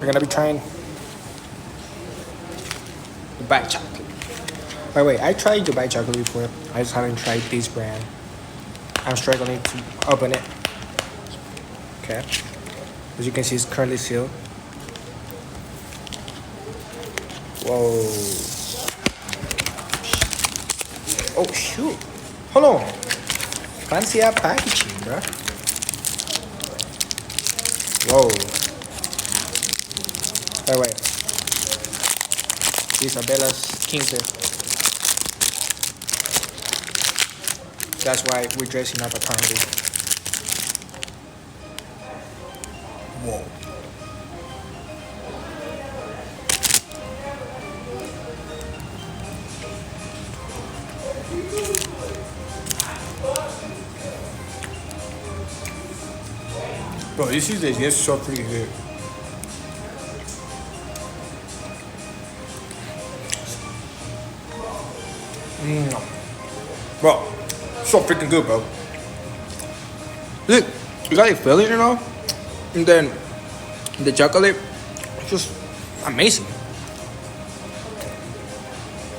We're gonna be trying Dubai chocolate. By the way, I tried Dubai chocolate before. I just haven't tried this brand. I'm struggling to open it. Okay. As you can see, it's currently sealed. Whoa. Oh shoot. Hold on. Fancy ass packaging, bro. Whoa. By the way, Isabella's 15. That's why we're dressing up apparently. Whoa. Bro, this is so pretty good. Bro, so freaking good, bro. Look, you got a filling, you know? And then the chocolate, just amazing.